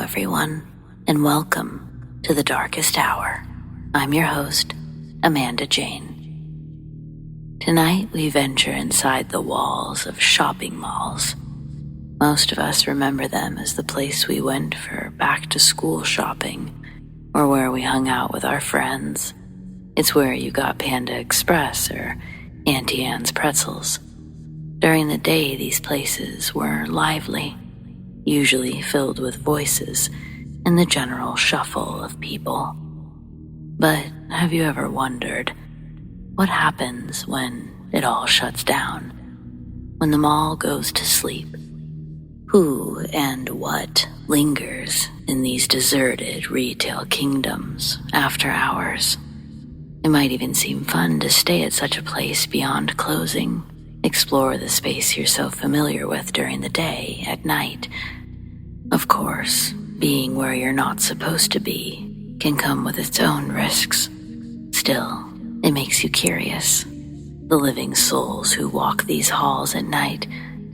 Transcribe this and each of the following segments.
everyone, and welcome to the Darkest Hour. I'm your host, Amanda Jane. Tonight we venture inside the walls of shopping malls. Most of us remember them as the place we went for back-to-school shopping, or where we hung out with our friends. It's where you got Panda Express or Auntie Anne's pretzels. During the day, these places were lively, usually filled with voices and the general shuffle of people. But have you ever wondered what happens when it all shuts down? When the mall goes to sleep? Who and what lingers in these deserted retail kingdoms after hours? It might even seem fun to stay at such a place beyond closing. Explore the space you're so familiar with during the day at night. Of course, being where you're not supposed to be can come with its own risks. Still, it makes you curious. The living souls who walk these halls at night,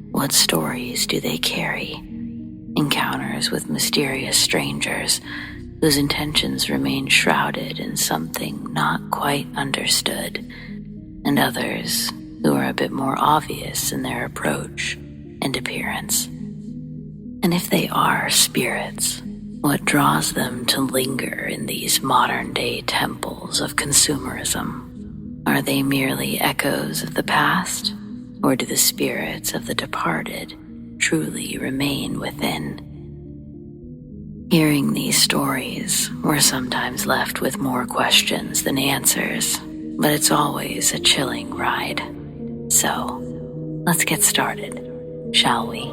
what stories do they carry? Encounters with mysterious strangers whose intentions remain shrouded in something not quite understood, and others who are a bit more obvious in their approach and appearance. And if they are spirits, what draws them to linger in these modern-day temples of consumerism? Are they merely echoes of the past, or do the spirits of the departed truly remain within? Hearing these stories, we're sometimes left with more questions than answers, but it's always a chilling ride. So, let's get started, shall we?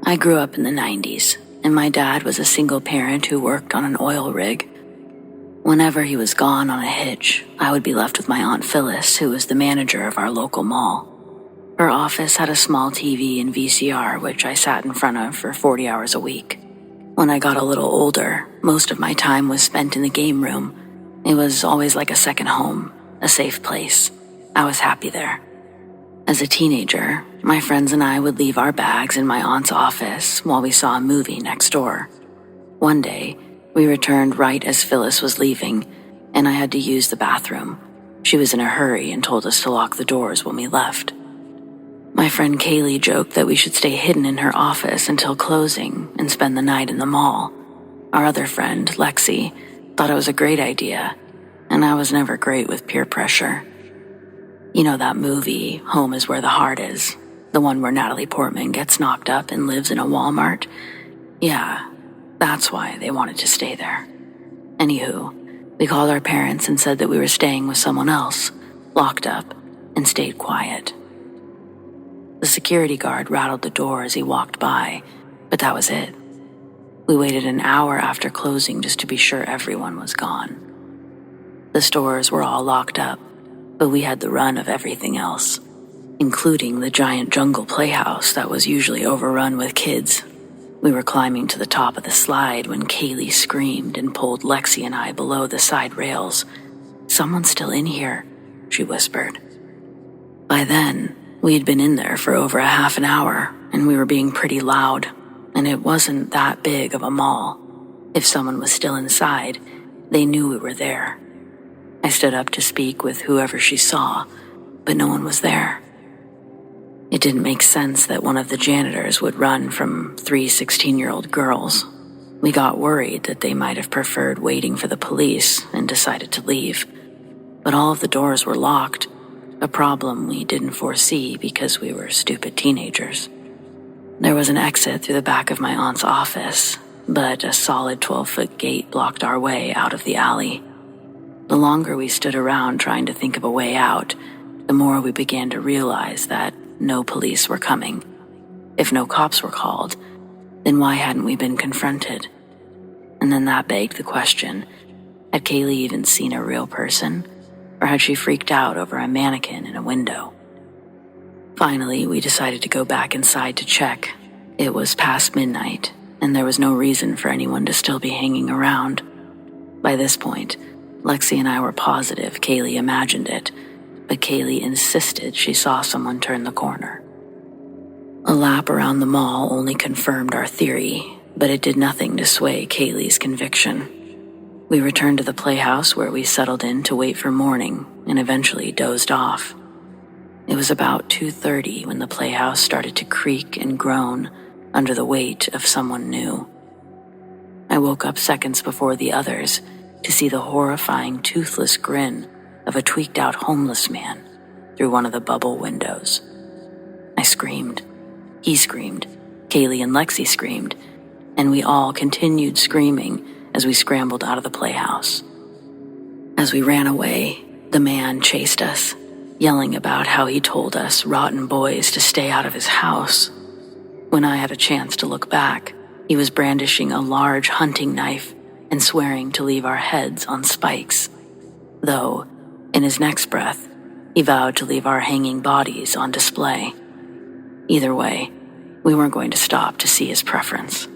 I grew up in the 90s, and my dad was a single parent who worked on an oil rig. Whenever he was gone on a hitch, I would be left with my Aunt Phyllis, who was the manager of our local mall. Her office had a small TV and VCR, which I sat in front of for 40 hours a week. When I got a little older, most of my time was spent in the game room. It was always like a second home, a safe place. I was happy there. As a teenager, my friends and I would leave our bags in my aunt's office while we saw a movie next door. One day, we returned right as Phyllis was leaving, and I had to use the bathroom. She was in a hurry and told us to lock the doors when we left. My friend Kaylee joked that we should stay hidden in her office until closing and spend the night in the mall. Our other friend, Lexi, thought it was a great idea, and I was never great with peer pressure. You know that movie, Home is Where the Heart Is, the one where Natalie Portman gets knocked up and lives in a Walmart? Yeah, that's why they wanted to stay there. Anywho, we called our parents and said that we were staying with someone else, locked up, and stayed quiet. The security guard rattled the door as he walked by, but that was it. We waited an hour after closing just to be sure everyone was gone. The stores were all locked up, but we had the run of everything else, including the giant jungle playhouse that was usually overrun with kids. We were climbing to the top of the slide when Kaylee screamed and pulled Lexi and I below the side rails. "Someone's still in here," she whispered. By then, we had been in there for over a half an hour, and we were being pretty loud, and it wasn't that big of a mall. If someone was still inside, they knew we were there. I stood up to speak with whoever she saw, but no one was there. It didn't make sense that one of the janitors would run from 3 16-year-old girls. We got worried that they might have preferred waiting for the police and decided to leave. But all of the doors were locked, a problem we didn't foresee because we were stupid teenagers. There was an exit through the back of my aunt's office, but a solid 12-foot gate blocked our way out of the alley. The longer we stood around trying to think of a way out, the more we began to realize that no police were coming. If no cops were called, then why hadn't we been confronted? And then that begged the question, had Kaylee even seen a real person? Or had she freaked out over a mannequin in a window? Finally, we decided to go back inside to check. It was past midnight, and there was no reason for anyone to still be hanging around. By this point, Lexi and I were positive Kaylee imagined it, but Kaylee insisted she saw someone turn the corner. A lap around the mall only confirmed our theory, but it did nothing to sway Kaylee's conviction. We returned to the playhouse where we settled in to wait for morning and eventually dozed off. It was about 2:30 when the playhouse started to creak and groan under the weight of someone new. I woke up seconds before the others to see the horrifying toothless grin of a tweaked-out homeless man through one of the bubble windows. I screamed. He screamed. Kaylee and Lexi screamed, and we all continued screaming as we scrambled out of the playhouse. As we ran away, the man chased us, yelling about how he told us rotten boys to stay out of his house. When I had a chance to look back, he was brandishing a large hunting knife and swearing to leave our heads on spikes. Though, in his next breath, he vowed to leave our hanging bodies on display. Either way, we weren't going to stop to see his preference.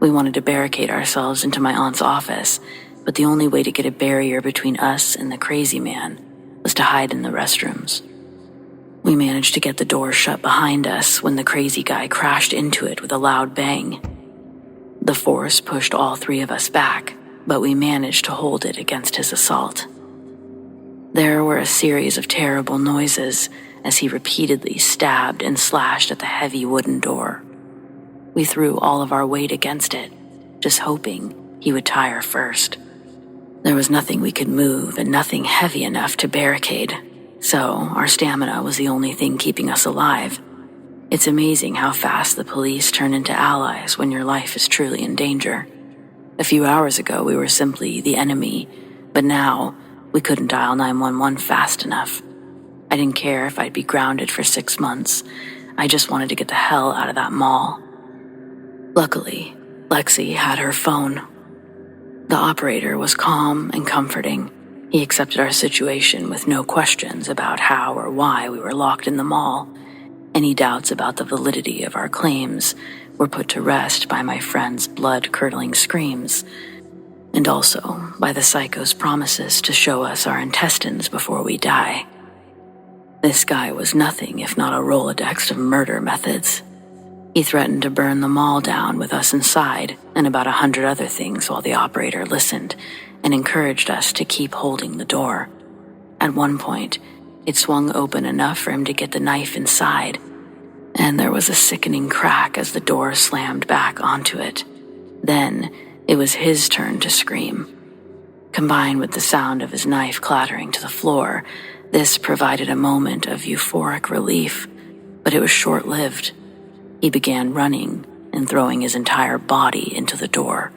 We wanted to barricade ourselves into my aunt's office, but the only way to get a barrier between us and the crazy man was to hide in the restrooms. We managed to get the door shut behind us when the crazy guy crashed into it with a loud bang. The force pushed all three of us back, but we managed to hold it against his assault. There were a series of terrible noises as he repeatedly stabbed and slashed at the heavy wooden door. We threw all of our weight against it, just hoping he would tire first. There was nothing we could move and nothing heavy enough to barricade, so our stamina was the only thing keeping us alive. It's amazing how fast the police turn into allies when your life is truly in danger. A few hours ago, we were simply the enemy, but now we couldn't dial 911 fast enough. I didn't care if I'd be grounded for 6 months. I just wanted to get the hell out of that mall. Luckily, Lexi had her phone. The operator was calm and comforting. He accepted our situation with no questions about how or why we were locked in the mall. Any doubts about the validity of our claims were put to rest by my friend's blood-curdling screams, and also by the psycho's promises to show us our intestines before we die. This guy was nothing if not a Rolodex of murder methods. He threatened to burn the mall down with us inside and about 100 other things while the operator listened and encouraged us to keep holding the door. At one point, it swung open enough for him to get the knife inside, and there was a sickening crack as the door slammed back onto it. Then, it was his turn to scream. Combined with the sound of his knife clattering to the floor, this provided a moment of euphoric relief, but it was short-lived. He began running and throwing his entire body into the door.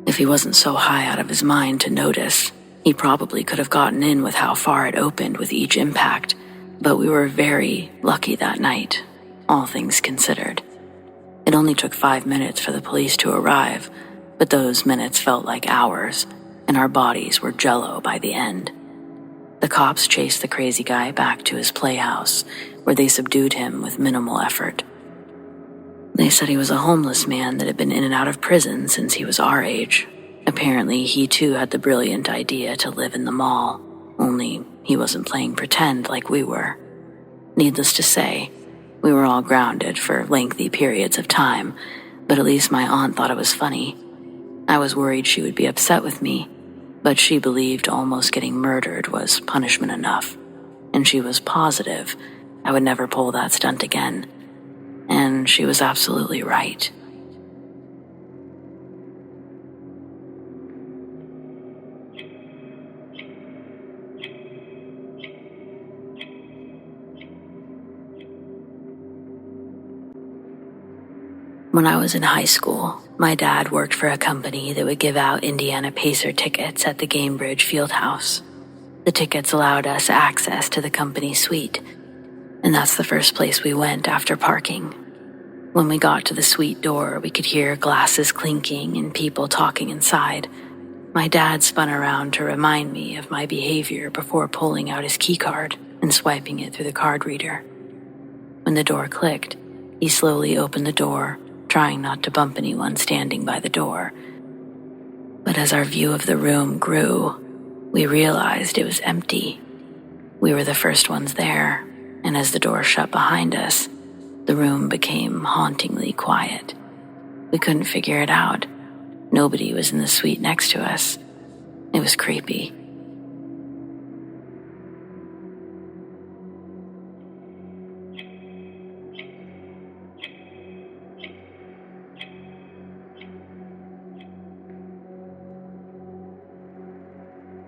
If he wasn't so high out of his mind to notice, he probably could have gotten in with how far it opened with each impact, but we were very lucky that night, all things considered. It only took 5 minutes for the police to arrive, but those minutes felt like hours, and our bodies were jello by the end. The cops chased the crazy guy back to his playhouse, where they subdued him with minimal effort. They said he was a homeless man that had been in and out of prison since he was our age. Apparently, he too had the brilliant idea to live in the mall, only he wasn't playing pretend like we were. Needless to say, we were all grounded for lengthy periods of time, but at least my aunt thought it was funny. I was worried she would be upset with me, but she believed almost getting murdered was punishment enough, and she was positive I would never pull that stunt again. And she was absolutely right. When I was in high school, my dad worked for a company that would give out Indiana Pacer tickets at the Gamebridge Fieldhouse. The tickets allowed us access to the company suite, and that's the first place we went after parking. When we got to the suite door, we could hear glasses clinking and people talking inside. My dad spun around to remind me of my behavior before pulling out his keycard and swiping it through the card reader. When the door clicked, he slowly opened the door, trying not to bump anyone standing by the door. But as our view of the room grew, we realized it was empty. We were the first ones there, and as the door shut behind us, the room became hauntingly quiet. We couldn't figure it out. Nobody was in the suite next to us. It was creepy.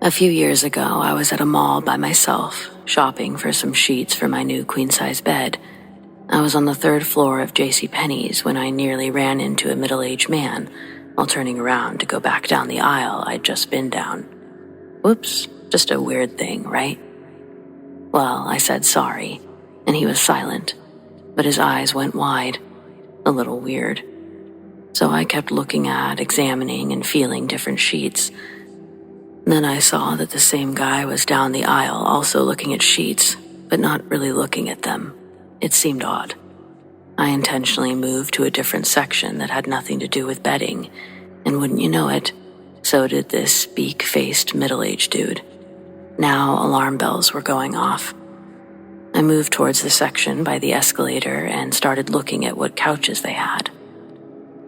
A few years ago, I was at a mall by myself, shopping for some sheets for my new queen-size bed. I was on the third floor of JCPenney's when I nearly ran into a middle-aged man while turning around to go back down the aisle I'd just been down. Whoops, just a weird thing, right? Well, I said sorry, and he was silent, but his eyes went wide, a little weird. So I kept looking at, examining, and feeling different sheets. Then I saw that the same guy was down the aisle also looking at sheets, but not really looking at them. It seemed odd. I intentionally moved to a different section that had nothing to do with bedding, and wouldn't you know it, so did this beak-faced middle-aged dude. Now alarm bells were going off. I moved towards the section by the escalator and started looking at what couches they had.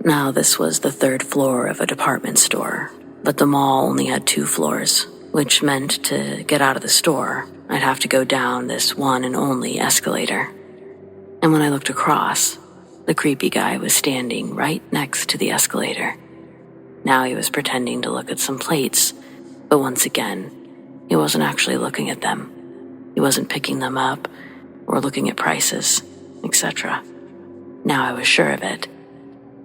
Now this was the third floor of a department store, but the mall only had 2 floors, which meant to get out of the store, I'd have to go down this one and only escalator. And when I looked across, the creepy guy was standing right next to the escalator. Now he was pretending to look at some plates, but once again, he wasn't actually looking at them. He wasn't picking them up or looking at prices, etc. Now I was sure of it.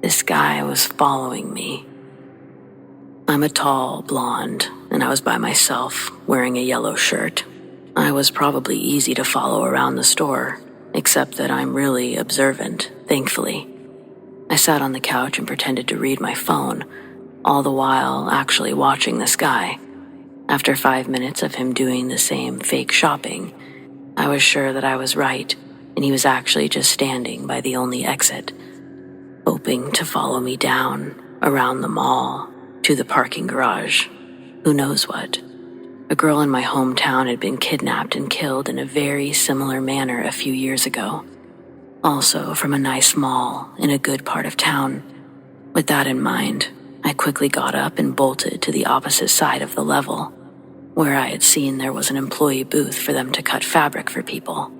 This guy was following me. I'm a tall blonde, and I was by myself, wearing a yellow shirt. I was probably easy to follow around the store, except that I'm really observant, thankfully. I sat on the couch and pretended to read my phone, all the while actually watching this guy. After 5 minutes of him doing the same fake shopping, I was sure that I was right, and he was actually just standing by the only exit, hoping to follow me down, around the mall, to the parking garage. Who knows what? A girl in my hometown had been kidnapped and killed in a very similar manner a few years ago. Also from a nice mall in a good part of town. With that in mind, I quickly got up and bolted to the opposite side of the level, where I had seen there was an employee booth for them to cut fabric for people.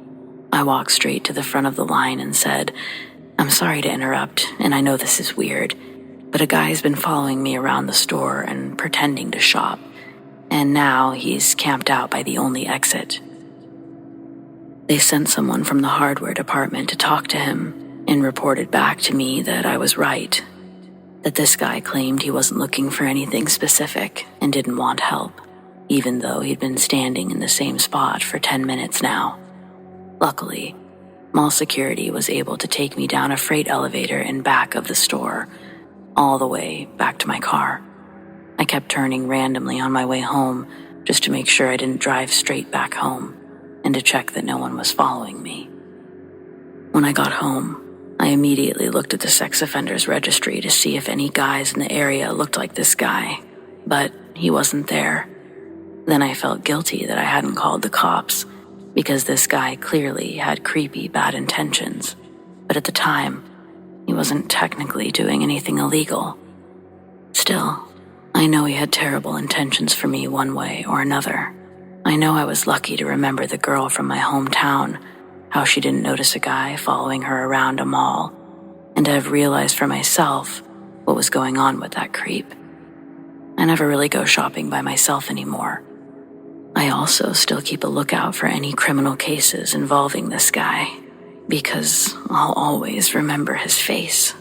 I walked straight to the front of the line and said, "I'm sorry to interrupt, and I know this is weird, but a guy's been following me around the store and pretending to shop, and now he's camped out by the only exit." They sent someone from the hardware department to talk to him and reported back to me that I was right, that this guy claimed he wasn't looking for anything specific and didn't want help, even though he'd been standing in the same spot for 10 minutes now. Luckily, mall security was able to take me down a freight elevator in back of the store, all the way back to my car. I kept turning randomly on my way home just to make sure I didn't drive straight back home and to check that no one was following me. When I got home, I immediately looked at the sex offenders registry to see if any guys in the area looked like this guy, but he wasn't there. Then I felt guilty that I hadn't called the cops because this guy clearly had creepy bad intentions, but at the time, he wasn't technically doing anything illegal. Still, I know he had terrible intentions for me one way or another. I know I was lucky to remember the girl from my hometown, how she didn't notice a guy following her around a mall, and to have realized for myself what was going on with that creep. I never really go shopping by myself anymore. I also still keep a lookout for any criminal cases involving this guy, because I'll always remember his face.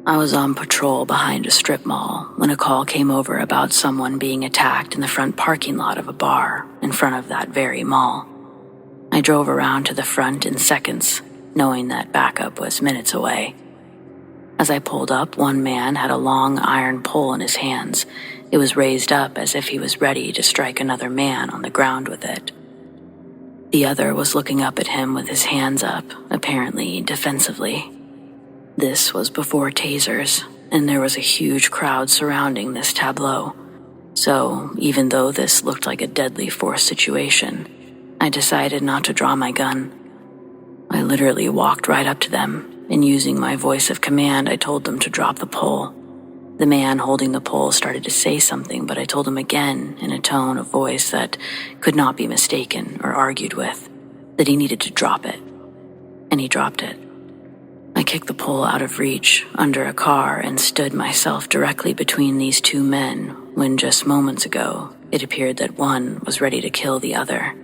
I was on patrol behind a strip mall when a call came over about someone being attacked in the front parking lot of a bar in front of that very mall. I drove around to the front in seconds, knowing that backup was minutes away. As I pulled up, one man had a long iron pole in his hands. It was raised up as if he was ready to strike another man on the ground with it. The other was looking up at him with his hands up, apparently defensively. This was before tasers, and there was a huge crowd surrounding this tableau. So, even though this looked like a deadly force situation, I decided not to draw my gun. I literally walked right up to them, and using my voice of command, I told them to drop the pole. The man holding the pole started to say something, but I told him again in a tone of voice that could not be mistaken or argued with, that he needed to drop it. And he dropped it. I kicked the pole out of reach under a car and stood myself directly between these two men when just moments ago it appeared that one was ready to kill the other.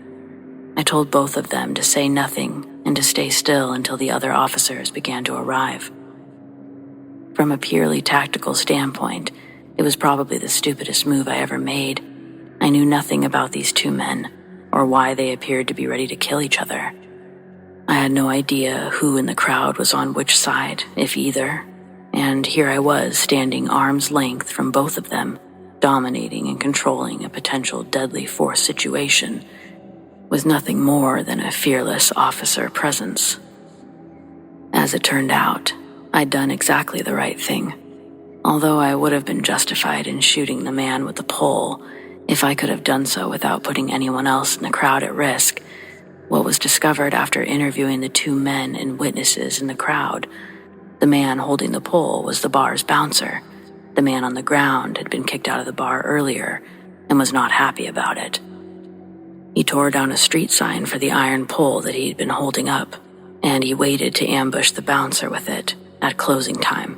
I told both of them to say nothing and to stay still until the other officers began to arrive. From a purely tactical standpoint, it was probably the stupidest move I ever made. I knew nothing about these two men, or why they appeared to be ready to kill each other. I had no idea who in the crowd was on which side, if either, and here I was standing arm's length from both of them, dominating and controlling a potential deadly force situation, with nothing more than a fearless officer presence. As it turned out, I'd done exactly the right thing. Although I would have been justified in shooting the man with the pole if I could have done so without putting anyone else in the crowd at risk, what was discovered after interviewing the two men and witnesses in the crowd, the man holding the pole was the bar's bouncer. The man on the ground had been kicked out of the bar earlier and was not happy about it. He tore down a street sign for the iron pole that he'd been holding up, and he waited to ambush the bouncer with it at closing time.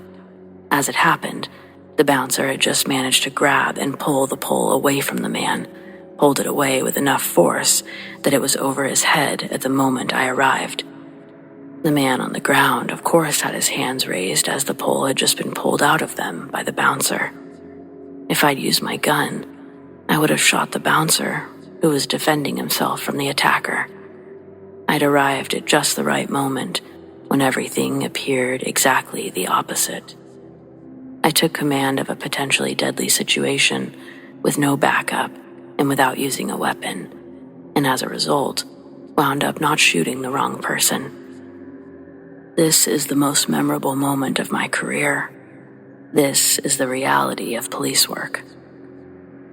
As it happened, the bouncer had just managed to grab and pull the pole away from the man, pulled it away with enough force that it was over his head at the moment I arrived. The man on the ground, of course, had his hands raised as the pole had just been pulled out of them by the bouncer. If I'd used my gun, I would have shot the bouncer, who was defending himself from the attacker. I'd arrived at just the right moment when everything appeared exactly the opposite. I took command of a potentially deadly situation with no backup and without using a weapon, and as a result, wound up not shooting the wrong person. This is the most memorable moment of my career. This is the reality of police work.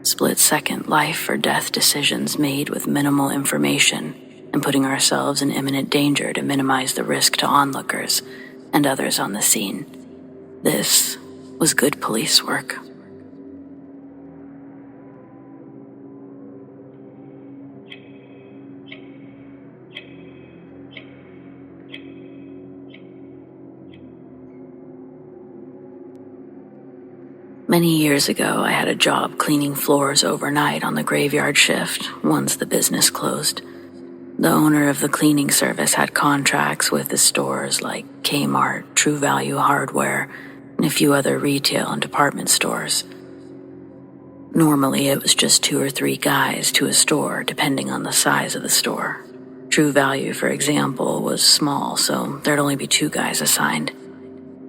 Split-second life or death decisions made with minimal information and putting ourselves in imminent danger to minimize the risk to onlookers and others on the scene. This was good police work. Many years ago, I had a job cleaning floors overnight on the graveyard shift once the business closed. The owner of the cleaning service had contracts with the stores like Kmart, True Value Hardware, and a few other retail and department stores. Normally, it was just 2 or 3 guys to a store, depending on the size of the store. True Value, for example, was small, so there'd only be 2 guys assigned.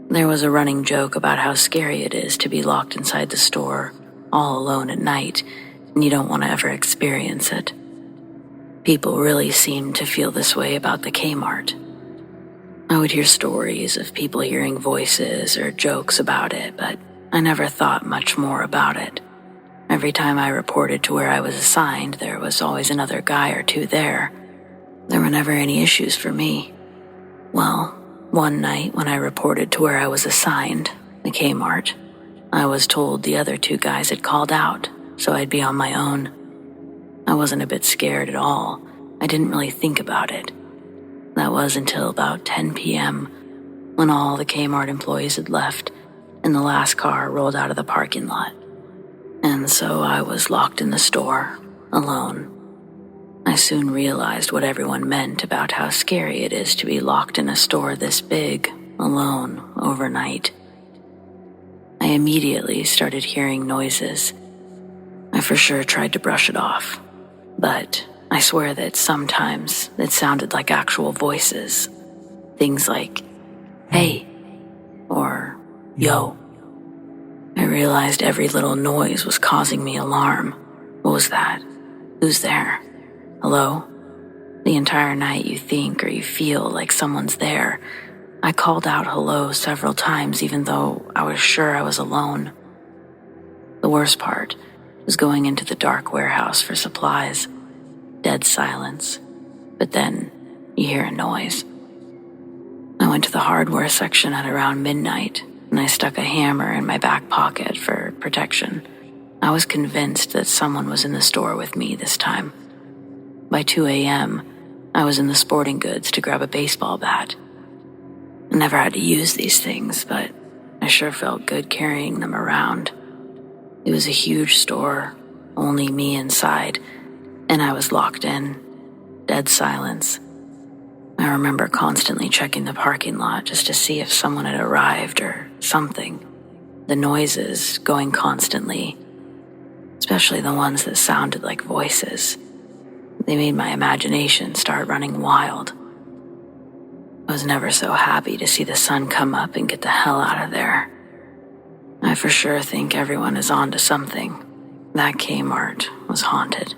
There was a running joke about how scary it is to be locked inside the store, all alone at night, and you don't want to ever experience it. People really seemed to feel this way about the Kmart. I would hear stories of people hearing voices or jokes about it, but I never thought much more about it. Every time I reported to where I was assigned, there was always another guy or 2 there. There were never any issues for me. Well, one night when I reported to where I was assigned, the Kmart, I was told the other 2 guys had called out, so I'd be on my own. I wasn't a bit scared at all. I didn't really think about it. That was until about 10 p.m., when all the Kmart employees had left and the last car rolled out of the parking lot. And so I was locked in the store, alone. I soon realized what everyone meant about how scary it is to be locked in a store this big, alone, overnight. I immediately started hearing noises. I for sure tried to brush it off, but I swear that sometimes it sounded like actual voices. Things like, "Hey," or Yo. I realized every little noise was causing me alarm. What was that? Who's there? Hello? The entire night you think or you feel like someone's there. I called out hello several times even though I was sure I was alone. The worst part was going into the dark warehouse for supplies. Dead silence. But then you hear a noise. I went to the hardware section at around midnight, and I stuck a hammer in my back pocket for protection. I was convinced that someone was in the store with me this time. By 2 a.m., I was in the sporting goods to grab a baseball bat. I never had to use these things, but I sure felt good carrying them around. It was a huge store, only me inside, and I was locked in. Dead silence. I remember constantly checking the parking lot just to see if someone had arrived or something. The noises going constantly, especially the ones that sounded like voices. They made my imagination start running wild. I was never so happy to see the sun come up and get the hell out of there. I for sure think everyone is onto something. That Kmart was haunted.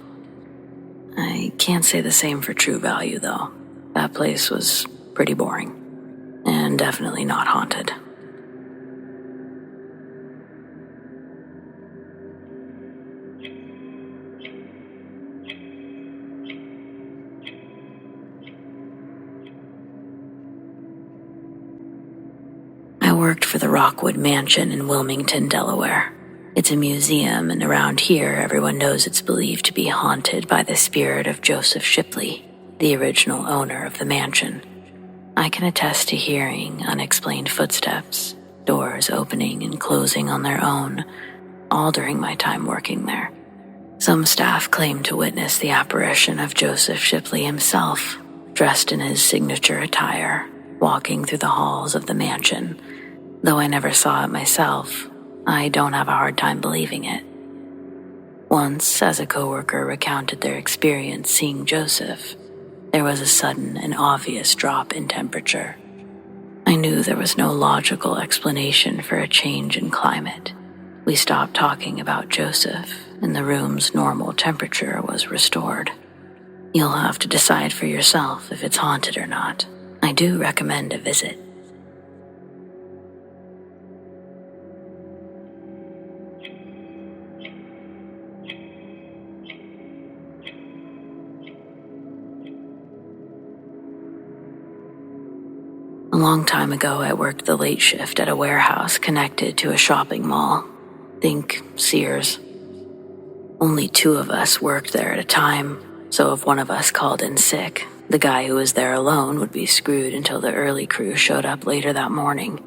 I can't say the same for True Value, though. That place was pretty boring, and definitely not haunted. I worked for the Rockwood Mansion in Wilmington, Delaware. It's a museum, and around here everyone knows it's believed to be haunted by the spirit of Joseph Shipley, the original owner of the mansion. I can attest to hearing unexplained footsteps, doors opening and closing on their own, all during my time working there. Some staff claim to witness the apparition of Joseph Shipley himself, dressed in his signature attire, walking through the halls of the mansion. Though I never saw it myself, I don't have a hard time believing it. Once, as a coworker recounted their experience seeing Joseph, there was a sudden and obvious drop in temperature. I knew there was no logical explanation for a change in climate. We stopped talking about Joseph, and the room's normal temperature was restored. You'll have to decide for yourself if it's haunted or not. I do recommend a visit. A long time ago, I worked the late shift at a warehouse connected to a shopping mall. Think Sears. Only 2 of us worked there at a time, so if one of us called in sick, the guy who was there alone would be screwed until the early crew showed up later that morning.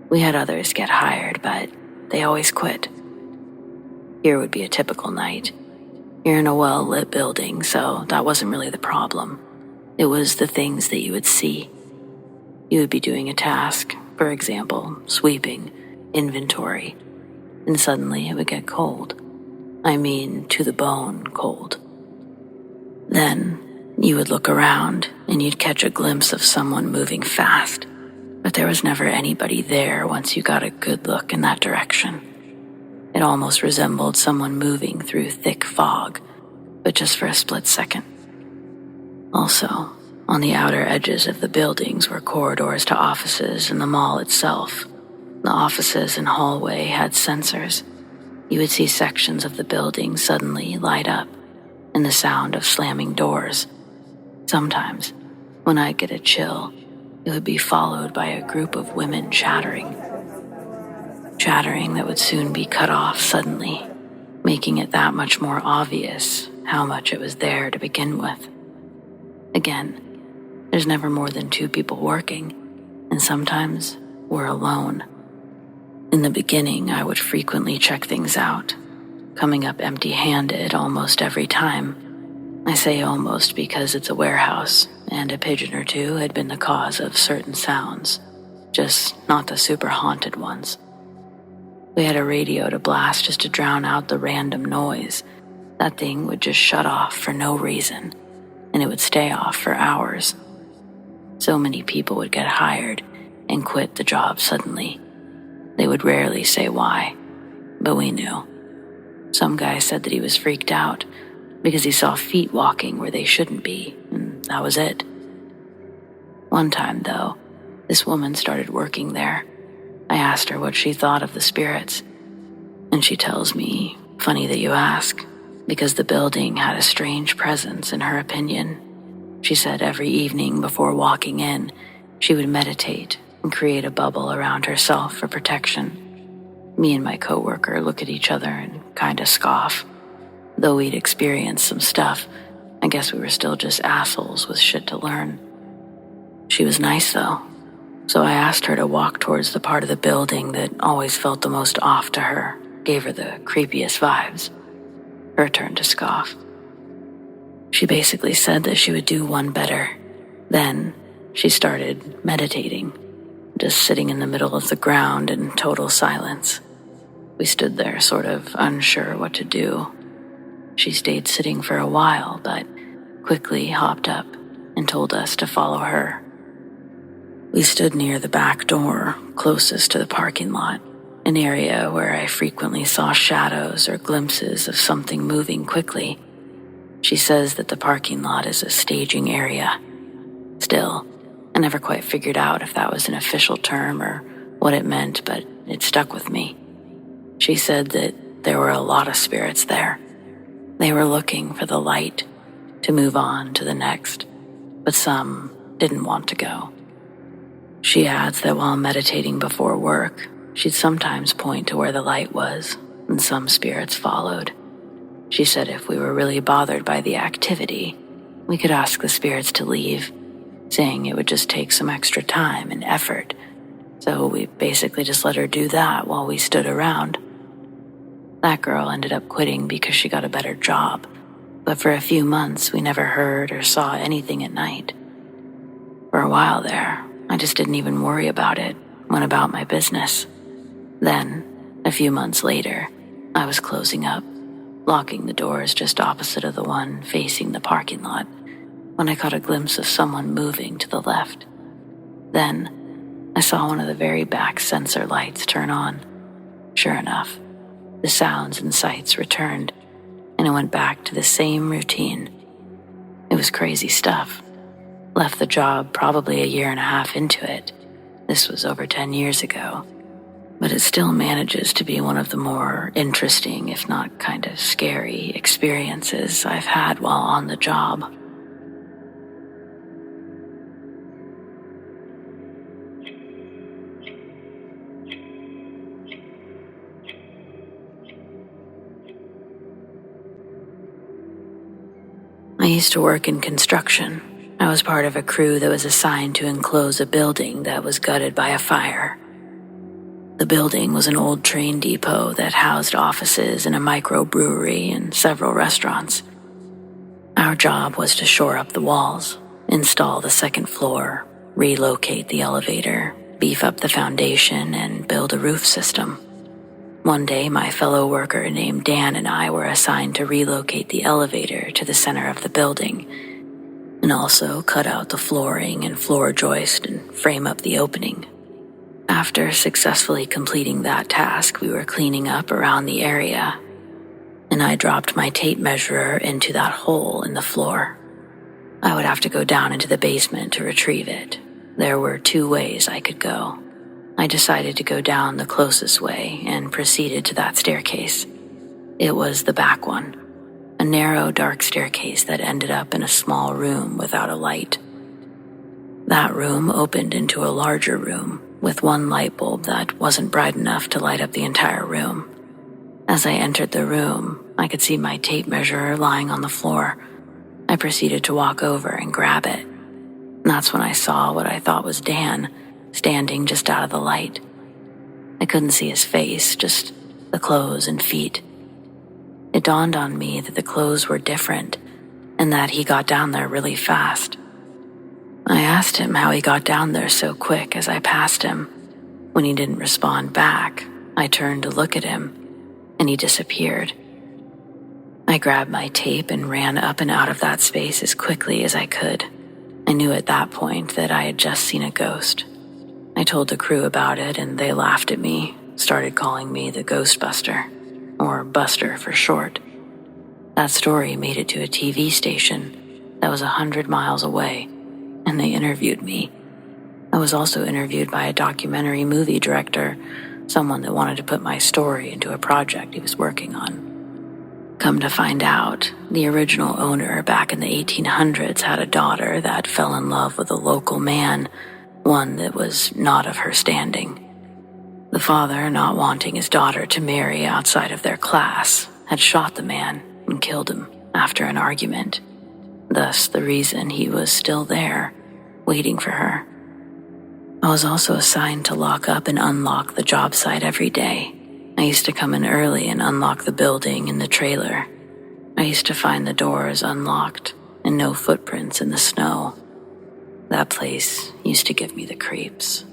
We had others get hired, but they always quit. Here would be a typical night. You're in a well-lit building, so that wasn't really the problem. It was the things that you would see. You would be doing a task, for example, sweeping, inventory, and suddenly it would get cold. I mean, to the bone cold. Then you would look around and you'd catch a glimpse of someone moving fast, but there was never anybody there once you got a good look in that direction. It almost resembled someone moving through thick fog, but just for a split second. Also, on the outer edges of the buildings were corridors to offices in the mall itself. The offices and hallway had sensors. You would see sections of the building suddenly light up, and the sound of slamming doors. Sometimes, when I'd get a chill, it would be followed by a group of women chattering. Chattering that would soon be cut off suddenly, making it that much more obvious how much it was there to begin with. Again, there's never more than 2 people working, and sometimes we're alone. In the beginning, I would frequently check things out, coming up empty-handed almost every time. I say almost because it's a warehouse, and a pigeon or 2 had been the cause of certain sounds, just not the super haunted ones. We had a radio to blast just to drown out the random noise. That thing would just shut off for no reason, and it would stay off for hours. So many people would get hired and quit the job suddenly. They would rarely say why, but we knew. Some guy said that he was freaked out because he saw feet walking where they shouldn't be, and that was it. One time, though, this woman started working there. I asked her what she thought of the spirits, and she tells me, "Funny that you ask, because the building had a strange presence in her opinion." She said every evening before walking in, she would meditate and create a bubble around herself for protection. Me and my coworker look at each other and kinda scoff. Though we'd experienced some stuff, I guess we were still just assholes with shit to learn. She was nice though, so I asked her to walk towards the part of the building that always felt the most off to her, gave her the creepiest vibes. Her turn to scoff. She basically said that she would do one better. Then she started meditating, just sitting in the middle of the ground in total silence. We stood there sort of unsure what to do. She stayed sitting for a while, but quickly hopped up and told us to follow her. We stood near the back door, closest to the parking lot, an area where I frequently saw shadows or glimpses of something moving quickly. She says that the parking lot is a staging area. Still, I never quite figured out if that was an official term or what it meant, but it stuck with me. She said that there were a lot of spirits there. They were looking for the light to move on to the next, but some didn't want to go. She adds that while meditating before work, she'd sometimes point to where the light was, and some spirits followed. She said if we were really bothered by the activity, we could ask the spirits to leave, saying it would just take some extra time and effort. So we basically just let her do that while we stood around. That girl ended up quitting because she got a better job, but for a few months we never heard or saw anything at night. For a while there, I just didn't even worry about it, went about my business. Then, a few months later, I was closing up, locking the doors just opposite of the one facing the parking lot, when I caught a glimpse of someone moving to the left. Then, I saw one of the very back sensor lights turn on. Sure enough, the sounds and sights returned, and I went back to the same routine. It was crazy stuff. Left the job probably a year and a half into it. This was over 10 years ago. But it still manages to be one of the more interesting, if not kind of scary, experiences I've had while on the job. I used to work in construction. I was part of a crew that was assigned to enclose a building that was gutted by a fire. The building was an old train depot that housed offices and a microbrewery and several restaurants. Our job was to shore up the walls, install the second floor, relocate the elevator, beef up the foundation, and build a roof system. One day, my fellow worker named Dan and I were assigned to relocate the elevator to the center of the building, and also cut out the flooring and floor joist and frame up the opening. After successfully completing that task, we were cleaning up around the area, and I dropped my tape measurer into that hole in the floor. I would have to go down into the basement to retrieve it. There were 2 ways I could go. I decided to go down the closest way and proceeded to that staircase. It was the back one, a narrow, dark staircase that ended up in a small room without a light. That room opened into a larger room with one light bulb that wasn't bright enough to light up the entire room. As I entered the room, I could see my tape measure lying on the floor. I proceeded to walk over and grab it. And that's when I saw what I thought was Dan, standing just out of the light. I couldn't see his face, just the clothes and feet. It dawned on me that the clothes were different, and that he got down there really fast. I asked him how he got down there so quick as I passed him. When he didn't respond back, I turned to look at him, and he disappeared. I grabbed my tape and ran up and out of that space as quickly as I could. I knew at that point that I had just seen a ghost. I told the crew about it, and they laughed at me, started calling me the Ghostbuster, or Buster for short. That story made it to a TV station that was 100 miles away, and they interviewed me. I was also interviewed by a documentary movie director, someone that wanted to put my story into a project he was working on. Come to find out, the original owner back in the 1800s had a daughter that fell in love with a local man, one that was not of her standing. The father, not wanting his daughter to marry outside of their class, had shot the man and killed him after an argument. Thus the reason he was still there, waiting for her. I was also assigned to lock up and unlock the job site every day. I used to come in early and unlock the building and the trailer. I used to find the doors unlocked and no footprints in the snow. That place used to give me the creeps.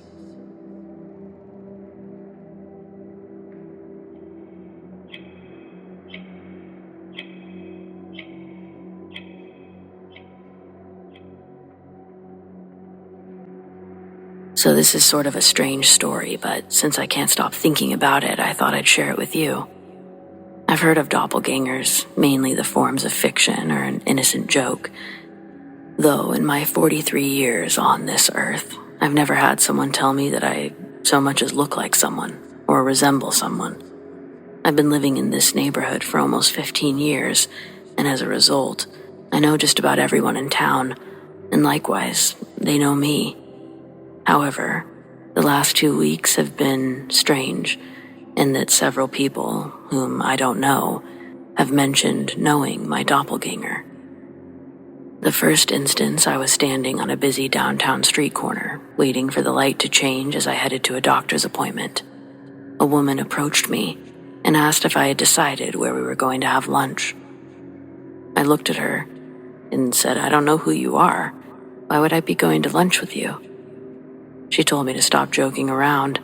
So this is sort of a strange story, but since I can't stop thinking about it, I thought I'd share it with you. I've heard of doppelgängers, mainly the forms of fiction or an innocent joke. Though in my 43 years on this earth, I've never had someone tell me that I so much as look like someone or resemble someone. I've been living in this neighborhood for almost 15 years, and as a result, I know just about everyone in town, and likewise, they know me. However, the last 2 weeks have been strange in that several people, whom I don't know, have mentioned knowing my doppelganger. The first instance, I was standing on a busy downtown street corner, waiting for the light to change as I headed to a doctor's appointment. A woman approached me and asked if I had decided where we were going to have lunch. I looked at her and said, "I don't know who you are. Why would I be going to lunch with you?" She told me to stop joking around,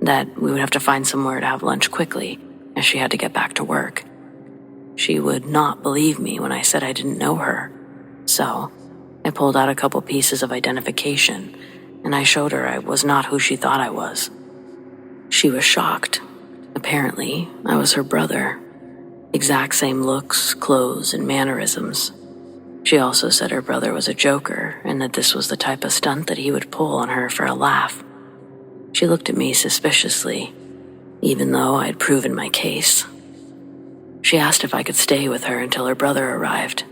that we would have to find somewhere to have lunch quickly, as she had to get back to work. She would not believe me when I said I didn't know her, so I pulled out a couple pieces of identification, and I showed her I was not who she thought I was. She was shocked. Apparently, I was her brother. Exact same looks, clothes, and mannerisms. She also said her brother was a joker and that this was the type of stunt that he would pull on her for a laugh. She looked at me suspiciously, even though I had proven my case. She asked if I could stay with her until her brother arrived.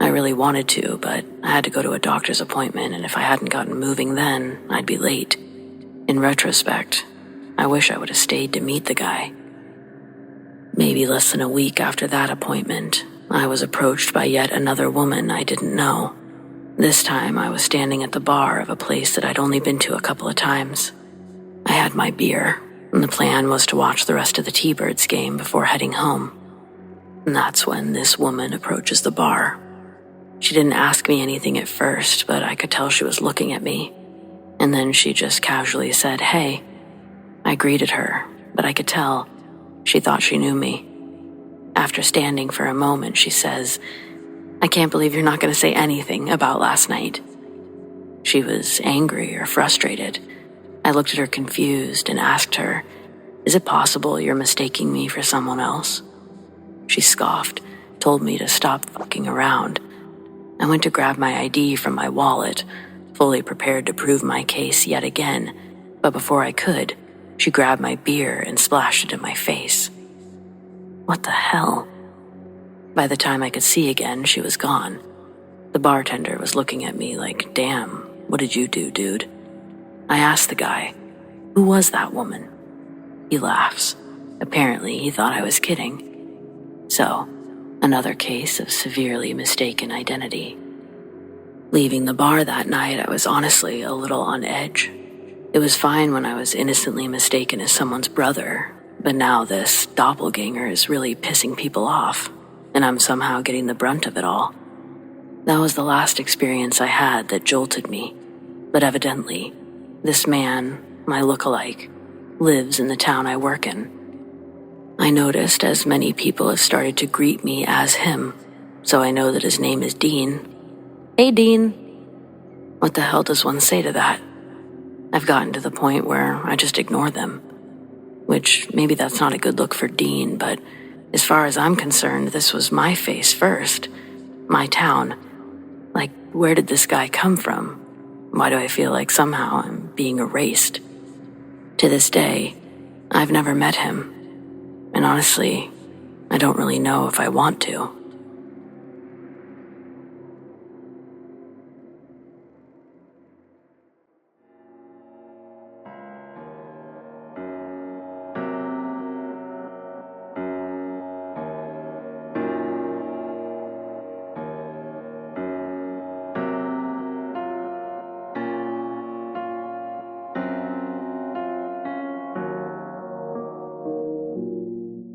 I really wanted to, but I had to go to a doctor's appointment, and if I hadn't gotten moving then, I'd be late. In retrospect, I wish I would have stayed to meet the guy. Maybe less than a week after that appointment, I was approached by yet another woman I didn't know. This time I was standing at the bar of a place that I'd only been to a couple of times. I had my beer, and the plan was to watch the rest of the T-Birds game before heading home. And that's when this woman approaches the bar. She didn't ask me anything at first, but I could tell she was looking at me. And then she just casually said, "Hey." I greeted her, but I could tell she thought she knew me. After standing for a moment, she says, "I can't believe you're not going to say anything about last night." She was angry or frustrated. I looked at her confused and asked her, "Is it possible you're mistaking me for someone else?" She scoffed, told me to stop fucking around. I went to grab my ID from my wallet, fully prepared to prove my case yet again, but before I could, she grabbed my beer and splashed it in my face. What the hell? By the time I could see again, she was gone. The bartender was looking at me like, "Damn, what did you do, dude?" I asked the guy, "Who was that woman?" He laughs. Apparently, he thought I was kidding. So, another case of severely mistaken identity. Leaving the bar that night, I was honestly a little on edge. It was fine when I was innocently mistaken as someone's brother, but now this doppelganger is really pissing people off, and I'm somehow getting the brunt of it all. That was the last experience I had that jolted me, but evidently, this man, my look-alike, lives in the town I work in. I noticed as many people have started to greet me as him, so I know that his name is Dean. "Hey, Dean." What the hell does one say to that? I've gotten to the point where I just ignore them. which maybe that's not a good look for Dean, but as far as I'm concerned, this was my face first. My town. Like, where did this guy come from? Why do I feel like somehow I'm being erased? To this day, I've never met him. And honestly, I don't really know if I want to.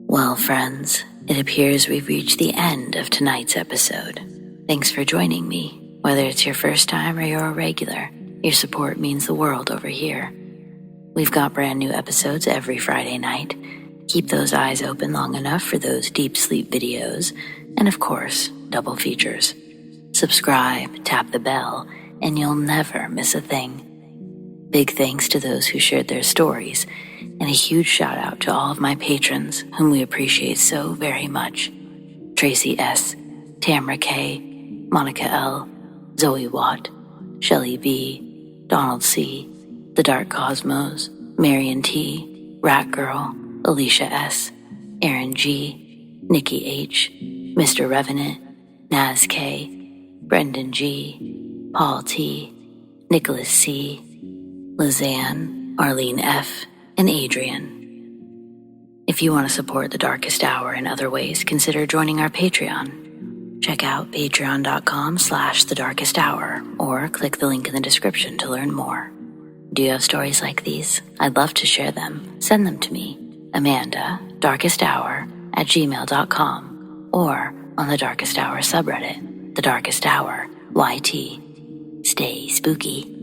Well, friends, it appears we've reached the end of tonight's episode. Thanks for joining me. Whether it's your first time or you're a regular, your support means the world over here. We've got brand new episodes every Friday night. Keep those eyes open long enough for those deep sleep videos, and of course, double features. Subscribe, tap the bell, and you'll never miss a thing. Big thanks to those who shared their stories, and a huge shout out to all of my patrons whom we appreciate so very much. Tracy S, Tamara K, Monica L, ZoeWatt, Chelle B, Donald C, The Dark Cosmos, Marion T, Rat Girl, Alisha S, Erin G, Nikki H, Mr. Revenant, Naz K, Brendon G, Paul T, Nicholas C, Lissane, Arlene F, and Adrienne. If you want to support the Darkest Hour in other ways, consider joining our Patreon. Check out patreon.com/thedarkesthour or click the link in the description to learn more. Do you have stories like these? I'd love to share them. Send them to me, amandadarkesthour@gmail.com, or on the Darkest Hour subreddit, The Darkest Hour YT. Stay spooky.